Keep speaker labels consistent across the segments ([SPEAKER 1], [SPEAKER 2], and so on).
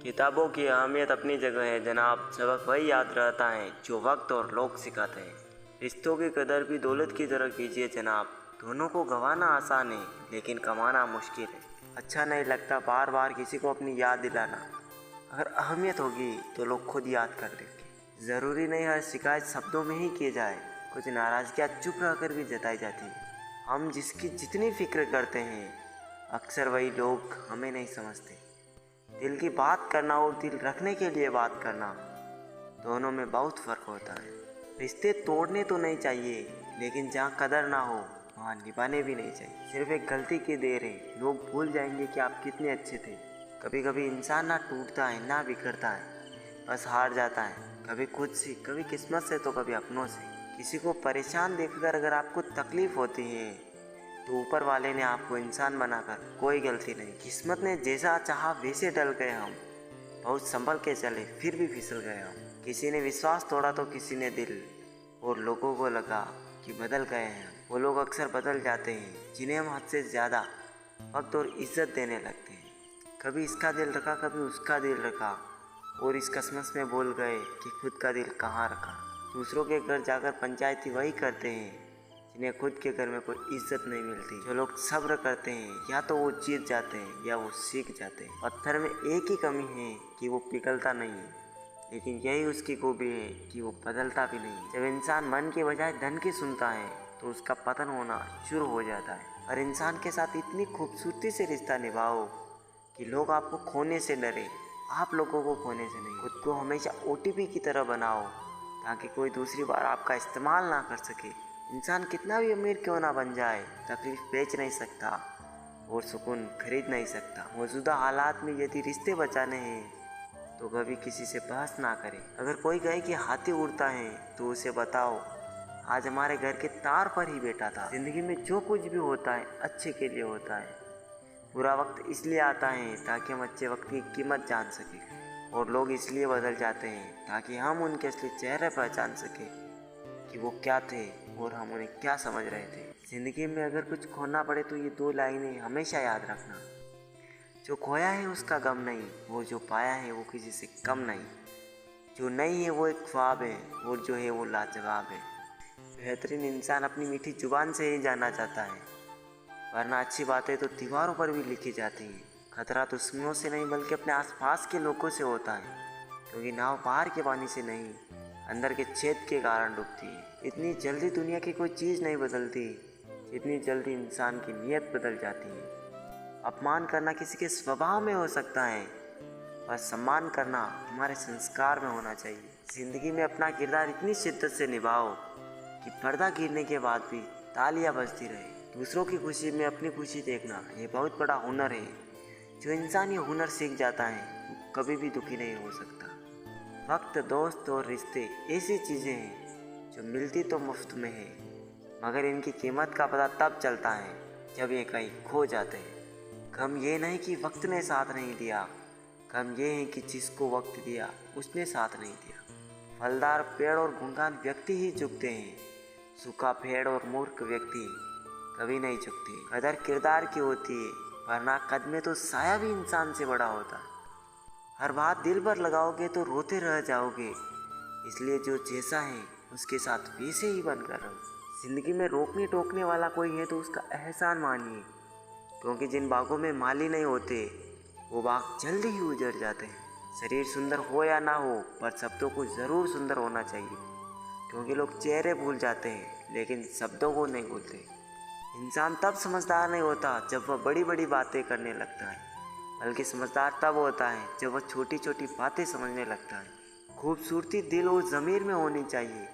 [SPEAKER 1] किताबों की अहमियत अपनी जगह है जनाब। सबक वही याद रहता है जो वक्त और लोग सिखाते हैं। रिश्तों की कदर भी दौलत की तरह कीजिए जनाब। दोनों को गंवाना आसान है लेकिन कमाना मुश्किल है। अच्छा नहीं लगता बार बार किसी को अपनी याद दिलाना। अगर अहमियत होगी तो लोग खुद याद कर लेंगे। ज़रूरी नहीं हर शिकायत शब्दों में ही की जाए। कुछ नाराज़गियाँ चुप रहकर भी जताई जाती है। हम जिसकी जितनी फिक्र करते हैं अक्सर वही लोग हमें नहीं समझते। दिल की बात करना और दिल रखने के लिए बात करना, दोनों में बहुत फ़र्क होता है। रिश्ते तोड़ने तो नहीं चाहिए लेकिन जहाँ कदर ना हो वहाँ निभाने भी नहीं चाहिए। सिर्फ एक गलती की देर है, लोग भूल जाएंगे कि आप कितने अच्छे थे। कभी कभी इंसान ना टूटता है ना बिखरता है, बस हार जाता है। कभी खुद से, कभी किस्मत से, तो कभी अपनों से। किसी को परेशान देखकर अगर आपको तकलीफ़ होती है तो ऊपर वाले ने आपको इंसान बनाकर कोई गलती नहीं। किस्मत ने जैसा चाहा वैसे डल गए हम। बहुत संभल के चले फिर भी फिसल गए हम। किसी ने विश्वास तोड़ा तो किसी ने दिल, और लोगों को लगा कि बदल गए हैं। वो लोग अक्सर बदल जाते हैं जिन्हें हम हद से ज़्यादा वक्त और इज्जत देने लगते हैं। कभी इसका दिल रखा कभी उसका दिल रखा, और इस कसमस में भूल गए कि खुद का दिल कहाँ रखा। दूसरों के घर जाकर पंचायती वही करते हैं जिन्हें खुद के घर में कोई इज्जत नहीं मिलती। जो लोग सब्र करते हैं या तो वो जीत जाते हैं या वो सीख जाते हैं। पत्थर में एक ही कमी है कि वो पिघलता नहीं है, लेकिन यही उसकी खूबी है कि वो बदलता भी नहीं। जब इंसान मन के बजाय धन की सुनता है तो उसका पतन होना शुरू हो जाता है। और इंसान के साथ इतनी खूबसूरती से रिश्ता निभाओ कि लोग आपको खोने से डरे, आप लोगों को खोने से नहीं। खुद को हमेशा OTP की तरह बनाओ ताकि कोई दूसरी बार आपका इस्तेमाल ना कर सके। इंसान कितना भी अमीर क्यों ना बन जाए, तकलीफ बेच नहीं सकता और सुकून खरीद नहीं सकता। मौजूदा हालात में यदि रिश्ते बचाने हैं तो कभी किसी से बहस ना करें। अगर कोई कहे कि हाथी उड़ता है तो उसे बताओ आज हमारे घर के तार पर ही बैठा था। जिंदगी में जो कुछ भी होता है अच्छे के लिए होता है। बुरा वक्त इसलिए आता है ताकि हम अच्छे वक्त की कीमत जान सकें, और लोग इसलिए बदल जाते हैं ताकि हम उनके असली चेहरे पहचान सकें कि वो क्या थे और हम उन्हें क्या समझ रहे थे। ज़िंदगी में अगर कुछ खोना पड़े तो ये 2 लाइनें हमेशा याद रखना। जो खोया है उसका गम नहीं, वो जो पाया है वो किसी से कम नहीं। जो नहीं है वो एक ख्वाब है और जो है वो लाजवाब है। बेहतरीन इंसान अपनी मीठी जुबान से ही जाना चाहता है, वरना अच्छी बातें तो दीवारों पर भी लिखी जाती हैं। खतरा दुश्मनों से नहीं बल्कि अपने आसपास के लोगों से होता है, क्योंकि नाव बाहर के पानी से नहीं अंदर के छेद के कारण डूबती है। इतनी जल्दी दुनिया की कोई चीज़ नहीं बदलती जितनी जल्दी इंसान की नीयत बदल जाती है। अपमान करना किसी के स्वभाव में हो सकता है, पर सम्मान करना हमारे संस्कार में होना चाहिए। ज़िंदगी में अपना किरदार इतनी शिद्दत से निभाओ कि पर्दा गिरने के बाद भी तालियां बजती रहे। दूसरों की खुशी में अपनी खुशी देखना ये बहुत बड़ा हुनर है। जो इंसान ये हुनर सीख जाता है वो कभी भी दुखी नहीं हो सकता। वक्त, दोस्त और रिश्ते ऐसी चीज़ें हैं जो मिलती तो मुफ्त में है, मगर इनकी कीमत का पता तब चलता है जब ये कहीं खो जाते हैं। गम ये नहीं कि वक्त ने साथ नहीं दिया, गम ये है कि जिसको वक्त दिया उसने साथ नहीं दिया। फलदार पेड़ और गुणगान व्यक्ति ही झुकते हैं, सूखा पेड़ और मूर्ख व्यक्ति कभी नहीं झुकते। कदर किरदार की होती है, वरना कद में तो साया भी इंसान से बड़ा होता है। हर बात दिल पर लगाओगे तो रोते रह जाओगे, इसलिए जो जैसा है उसके साथ वैसे ही बनकर रहो। जिंदगी में रोकने टोकने वाला कोई है तो उसका एहसान मानिए, क्योंकि जिन बागों में माली नहीं होते वो बाग जल्दी ही उजड़ जाते हैं। शरीर सुंदर हो या ना हो, पर शब्दों को ज़रूर सुंदर होना चाहिए, क्योंकि लोग चेहरे भूल जाते हैं लेकिन शब्दों को नहीं भूलते। इंसान तब समझदार नहीं होता जब वह बड़ी बड़ी बातें करने लगता है, बल्कि समझदार तब होता है जब वह छोटी छोटी बातें समझने लगता है। खूबसूरती दिल और ज़मीर में होनी चाहिए।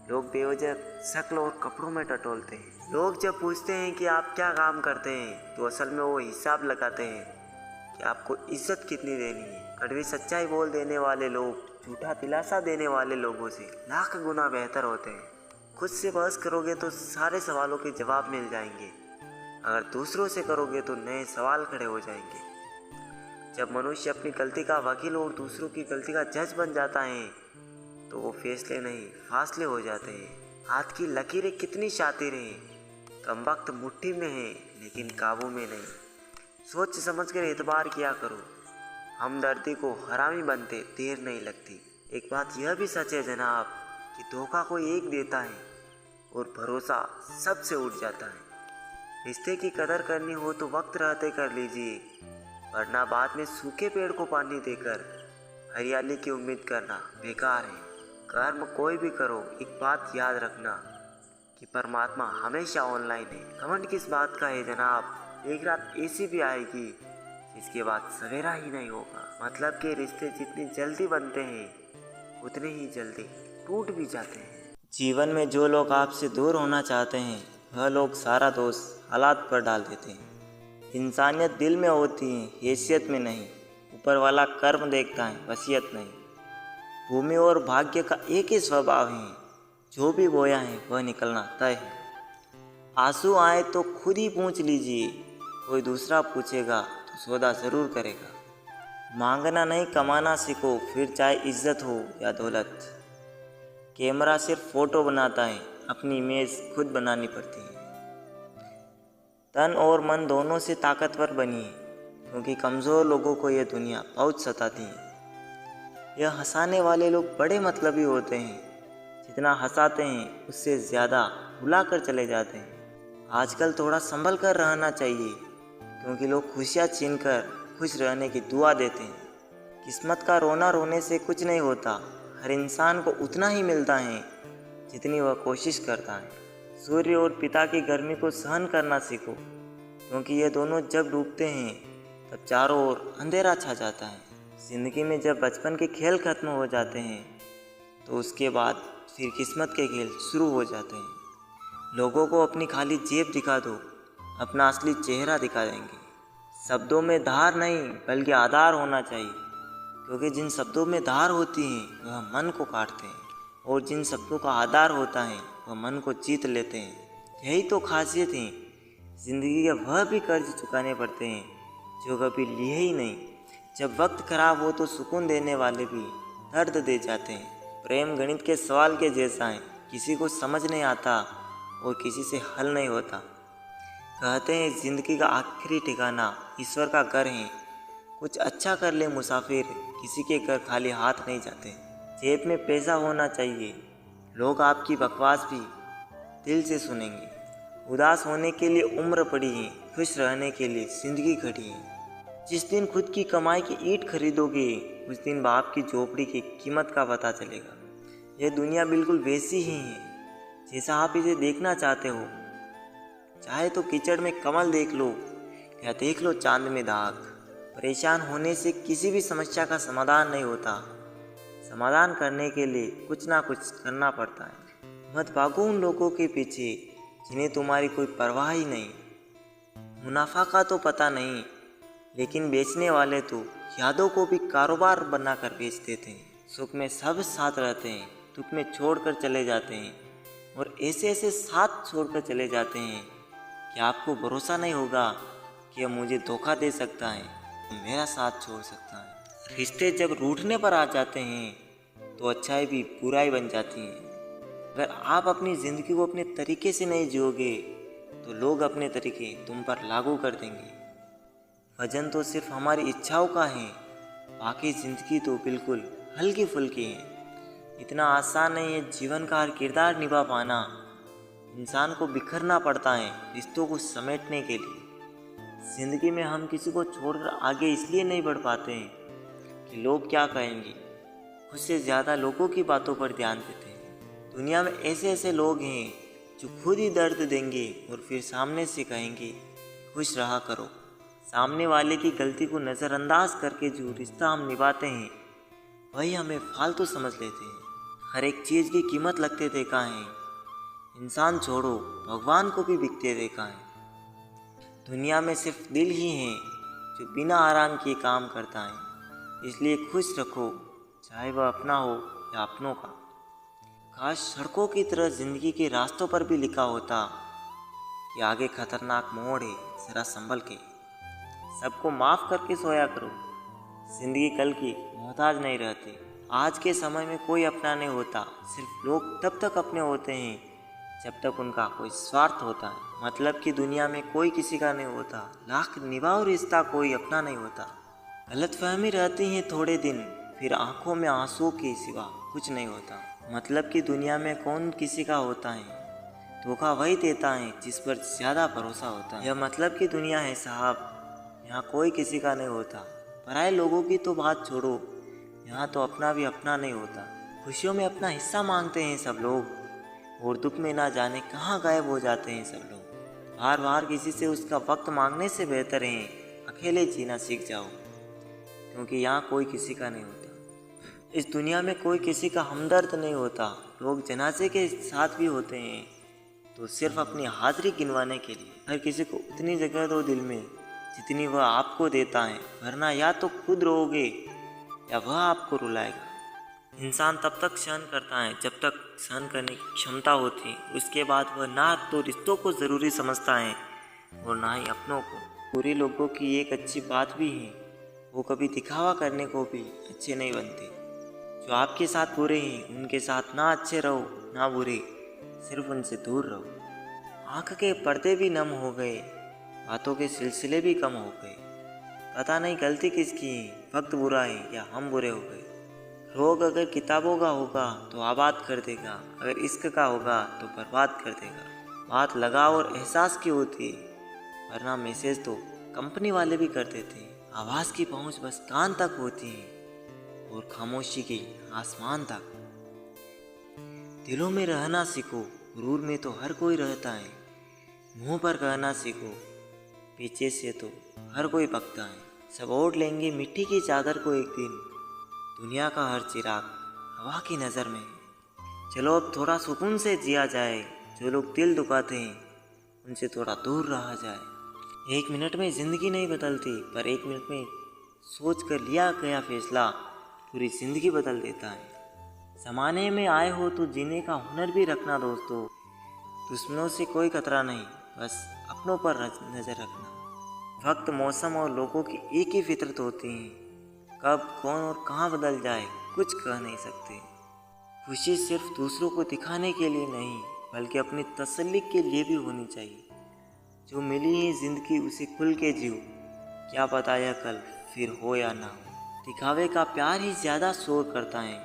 [SPEAKER 1] लोग बेवजह शक्ल और कपड़ों में टटोलते हैं। लोग जब पूछते हैं कि आप क्या काम करते हैं तो असल में वो हिसाब लगाते हैं कि आपको इज्जत कितनी देनी है। कड़वी सच्चाई बोल देने वाले लोग झूठा दिलासा देने वाले लोगों से लाख गुना बेहतर होते हैं। खुद से बहस करोगे तो सारे सवालों के जवाब मिल जाएंगे, अगर दूसरों से करोगे तो नए सवाल खड़े हो जाएंगे। जब मनुष्य अपनी गलती का वकील और दूसरों की गलती का जज बन जाता है तो वो फैसले नहीं फासले हो जाते हैं। हाथ की लकीरें कितनी शातिर हैं, कम वक्त मुट्ठी में है लेकिन काबू में नहीं। सोच समझ कर एतबार किया करो। हमदर्दी को हरामी बनते देर नहीं लगती। एक बात यह भी सच है जनाब कि धोखा कोई एक देता है और भरोसा सबसे उठ जाता है। रिश्ते की कदर करनी हो तो वक्त रहते कर लीजिए, वरना बाद में सूखे पेड़ को पानी देकर हरियाली की उम्मीद करना बेकार है। कर्म कोई भी करो, एक बात याद रखना कि परमात्मा हमेशा ऑनलाइन है। घमंड किस बात का है जनाब, एक रात ऐसी भी आएगी जिसके बाद सवेरा ही नहीं होगा। मतलब कि रिश्ते जितनी जल्दी बनते हैं उतने ही जल्दी टूट भी जाते हैं। जीवन में जो लोग आपसे दूर होना चाहते हैं वह लोग सारा दोष हालात पर डाल देते हैं। इंसानियत दिल में होती है, हैसियत में नहीं। ऊपर वाला कर्म देखता है, वसीयत नहीं। भूमि और भाग्य का एक ही स्वभाव है, जो भी बोया है वह निकलना तय है। आंसू आए तो खुद ही पूछ लीजिए, कोई दूसरा पूछेगा तो सौदा ज़रूर करेगा। मांगना नहीं कमाना सीखो, फिर चाहे इज्जत हो या दौलत। कैमरा सिर्फ फ़ोटो बनाता है, अपनी इमेज खुद बनानी पड़ती है। तन और मन दोनों से ताकतवर बनिए, क्योंकि कमज़ोर लोगों को यह दुनिया बहुत सताती है। यह हंसाने वाले लोग बड़े मतलबी होते हैं, जितना हंसाते हैं उससे ज़्यादा भुला कर चले जाते हैं। आजकल थोड़ा संभल कर रहना चाहिए, क्योंकि लोग खुशियाँ छीन कर खुश रहने की दुआ देते हैं। किस्मत का रोना रोने से कुछ नहीं होता। हर इंसान को उतना ही मिलता है जितनी वह कोशिश करता है। सूर्य और पिता की गर्मी को सहन करना सीखो, क्योंकि ये दोनों जब डूबते हैं तब चारों ओर अंधेरा छा जाता है। ज़िंदगी में जब बचपन के खेल खत्म हो जाते हैं तो उसके बाद फिर किस्मत के खेल शुरू हो जाते हैं। लोगों को अपनी खाली जेब दिखा दो, अपना असली चेहरा दिखा देंगे। शब्दों में धार नहीं बल्कि आधार होना चाहिए, क्योंकि जिन शब्दों में धार होती है वह मन को काटते हैं, और जिन शब्दों का आधार होता है वह मन को जीत लेते हैं। यही तो खासियत है। ज़िंदगी के वह भी कर्ज चुकाने पड़ते हैं जो कभी लिए ही नहीं। जब वक्त खराब हो तो सुकून देने वाले भी दर्द दे जाते हैं। प्रेम गणित के सवाल के जैसा है, किसी को समझ नहीं आता और किसी से हल नहीं होता। कहते हैं ज़िंदगी का आखिरी ठिकाना ईश्वर का घर है। कुछ अच्छा कर ले मुसाफिर, किसी के घर खाली हाथ नहीं जाते। जेब में पैसा होना चाहिए, लोग आपकी बकवास भी दिल से सुनेंगे। उदास होने के लिए उम्र पड़ी है, खुश रहने के लिए ज़िंदगी खड़ी है। जिस दिन खुद की कमाई की ईंट खरीदोगे उस दिन बाप की झोपड़ी की कीमत का पता चलेगा। यह दुनिया बिल्कुल वैसी ही है जैसा आप इसे देखना चाहते हो। चाहे तो कीचड़ में कमल देख लो या देख लो चांद में दाग। परेशान होने से किसी भी समस्या का समाधान नहीं होता। समाधान करने के लिए कुछ ना कुछ करना पड़ता है। मत भागो उन लोगों के पीछे जिन्हें तुम्हारी कोई परवाह ही नहीं। मुनाफा का तो पता नहीं, लेकिन बेचने वाले तो यादों को भी कारोबार बनाकर बेच देते हैं। सुख में सब साथ रहते हैं, दुख में छोड़कर चले जाते हैं, और ऐसे ऐसे साथ छोड़कर चले जाते हैं कि आपको भरोसा नहीं होगा कि यह मुझे धोखा दे सकता है, मेरा साथ छोड़ सकता है। रिश्ते जब रूठने पर आ जाते हैं तो अच्छाई भी बुराई बन जाती है। अगर आप अपनी ज़िंदगी को अपने तरीके से नहीं जियोगे तो लोग अपने तरीके तुम पर लागू कर देंगे। वजन तो सिर्फ हमारी इच्छाओं का है, बाकी ज़िंदगी तो बिल्कुल हल्की फुल्की है। इतना आसान नहीं है जीवन का हर किरदार निभा पाना। इंसान को बिखरना पड़ता है रिश्तों को समेटने के लिए। ज़िंदगी में हम किसी को छोड़कर आगे इसलिए नहीं बढ़ पाते हैं कि लोग क्या कहेंगे, खुद से ज़्यादा लोगों की बातों पर ध्यान देते हैं। दुनिया में ऐसे ऐसे लोग हैं जो खुद ही दर्द देंगे और फिर सामने से कहेंगे खुश रहा करो। सामने वाले की गलती को नज़रअंदाज करके जो रिश्ता हम निभाते हैं वही हमें फालतू समझ लेते हैं। हर एक चीज़ की कीमत लगते देखा है, इंसान छोड़ो भगवान को भी बिकते देखा है। दुनिया में सिर्फ दिल ही है जो बिना आराम किए काम करता है, इसलिए खुश रखो चाहे वह अपना हो या अपनों का। काश सड़कों की तरह ज़िंदगी के रास्तों पर भी लिखा होता कि आगे खतरनाक मोड़ है, ज़रा संभल के। सबको माफ़ करके सोया करो, ज़िंदगी कल की मोहताज नहीं रहती। आज के समय में कोई अपना नहीं होता, सिर्फ लोग तब तक अपने होते हैं जब तक उनका कोई स्वार्थ होता है। मतलब कि दुनिया में कोई किसी का नहीं होता, लाख निभाओ रिश्ता कोई अपना नहीं होता। गलतफहमी रहती है थोड़े दिन, फिर आंखों में आंसू के सिवा कुछ नहीं होता। मतलब की दुनिया में कौन किसी का होता है, धोखा वही देता है जिस पर ज़्यादा भरोसा होता है। यह मतलब की दुनिया है साहब, यहाँ कोई किसी का नहीं होता। पराए लोगों की तो बात छोड़ो, यहाँ तो अपना भी अपना नहीं होता। खुशियों में अपना हिस्सा मांगते हैं सब लोग, और दुख में ना जाने कहाँ गायब हो जाते हैं सब लोग। बार बार किसी से उसका वक्त मांगने से बेहतर है अकेले जीना सीख जाओ, क्योंकि यहाँ कोई किसी का नहीं होता। इस दुनिया में कोई किसी का हमदर्द नहीं होता। लोग जनाजे के साथ भी होते हैं तो सिर्फ अपनी हाजिरी गिनवाने के लिए। हर किसी को उतनी जगह दो दिल में जितनी वह आपको देता है, वरना या तो खुद रोओगे या वह आपको रुलाएगा। इंसान तब तक सहन करता है जब तक सहन करने की क्षमता होती है। उसके बाद वह ना तो रिश्तों को ज़रूरी समझता है और ना ही अपनों को। बुरे लोगों की एक अच्छी बात भी है, वो कभी दिखावा करने को भी अच्छे नहीं बनते। जो आपके साथ बुरे हैं उनके साथ ना अच्छे रहो ना बुरे, सिर्फ उनसे दूर रहो। आँख के पर्दे भी नम हो गए, बातों के सिलसिले भी कम हो गए। पता नहीं गलती किसकी है, वक्त बुरा है या हम बुरे हो गए। रोग अगर किताबों का होगा तो आबाद कर देगा, अगर इश्क का होगा तो बर्बाद कर देगा। बात लगाव और एहसास की होती है, वरना मैसेज तो कंपनी वाले भी कर देते हैं। आवाज़ की पहुंच बस कान तक होती है और खामोशी की आसमान तक। दिलों में रहना सीखो, गुरूर में तो हर कोई रहता है। मुंह पर कहना सीखो, पीछे से तो हर कोई बकता है। सब ओढ़ लेंगे मिट्टी की चादर को एक दिन, दुनिया का हर चिराग हवा की नज़र में है। चलो अब थोड़ा सुकून से जिया जाए, जो लोग दिल दुखाते हैं उनसे थोड़ा दूर रहा जाए। 1 मिनट में ज़िंदगी नहीं बदलती, पर 1 मिनट में सोच कर लिया गया फैसला पूरी ज़िंदगी बदल देता है। ज़माने में आए हो तो जीने का हुनर भी रखना दोस्तों। दुश्मनों से कोई खतरा नहीं, बस अपनों पर नज़र रखना। वक्त, मौसम और लोगों की एक ही फितरत होती है, कब कौन और कहाँ बदल जाए कुछ कह नहीं सकते। खुशी सिर्फ दूसरों को दिखाने के लिए नहीं, बल्कि अपनी तसल्ली के लिए भी होनी चाहिए। जो मिली है ज़िंदगी उसे खुल के जियो, क्या पता यह कल फिर हो या ना हो। दिखावे का प्यार ही ज़्यादा शोर करता है,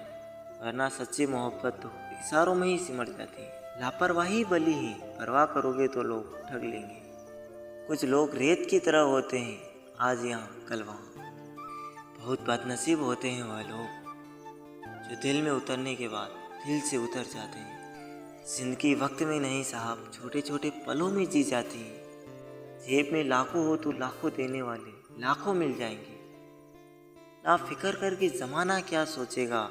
[SPEAKER 1] वरना सच्ची मोहब्बत तो इशारों में ही सिमट जाती है। लापरवाही बली है, परवाह करोगे तो लोग ठग लेंगे। कुछ लोग रेत की तरह होते हैं, आज यहाँ कल वहाँ। बहुत बदनसीब होते हैं वह लोग जो दिल में उतरने के बाद दिल से उतर जाते हैं। जिंदगी वक्त में नहीं साहब, छोटे छोटे पलों में जी जाती है। जेब में लाखों हो तो लाखों देने वाले लाखों मिल जाएंगे। ना फिक्र करके ज़माना क्या सोचेगा,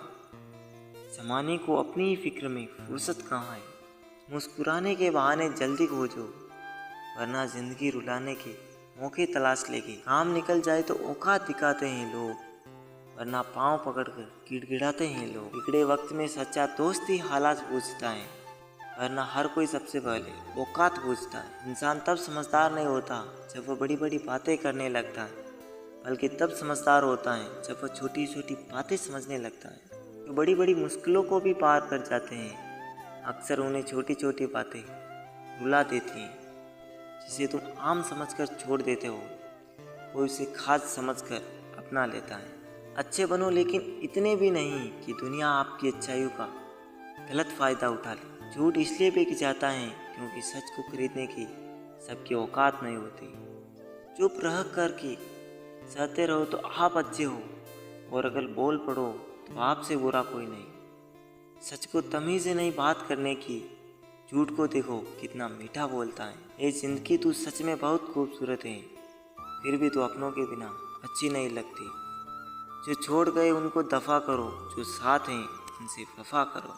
[SPEAKER 1] ज़माने को अपनी ही फिक्र में फुर्सत कहाँ है। मुस्कुराने के बहाने जल्दी खोजो, वरना ज़िंदगी रुलाने के मौके तलाश लेगी। काम निकल जाए तो औकात दिखाते हैं लोग, वरना पाँव पकड़कर गिड़गिड़ाते हैं लोग। बिगड़े वक्त में सच्चा दोस्त ही हालात पूछता है, वरना हर कोई सबसे पहले औकात पूछता है। इंसान तब समझदार नहीं होता जब वह बड़ी बड़ी बातें करने लगता है, बल्कि तब समझदार होता है जब वह छोटी छोटी बातें समझने लगता है। तो बड़ी बड़ी मुश्किलों को भी पार कर जाते हैं, अक्सर उन्हें छोटी छोटी बातें रुला देती हैं। जिसे तुम आम समझकर छोड़ देते हो, वो उसे खास समझकर अपना लेता है। अच्छे बनो, लेकिन इतने भी नहीं कि दुनिया आपकी अच्छाइयों का गलत फ़ायदा उठा ले। झूठ इसलिए बिक जाता है क्योंकि सच को खरीदने की सबकी औकात नहीं होती। चुप रह कर के सहते रहो तो आप अच्छे हो, और अगर बोल पड़ो तो आपसे बुरा कोई नहीं। सच को तमीज़ से नहीं बात करने की, झूठ को देखो कितना मीठा बोलता है। ये जिंदगी तू सच में बहुत खूबसूरत है, फिर भी तू अपनों के बिना अच्छी नहीं लगती। जो छोड़ गए उनको दफ़ा करो, जो साथ हैं उनसे वफा करो।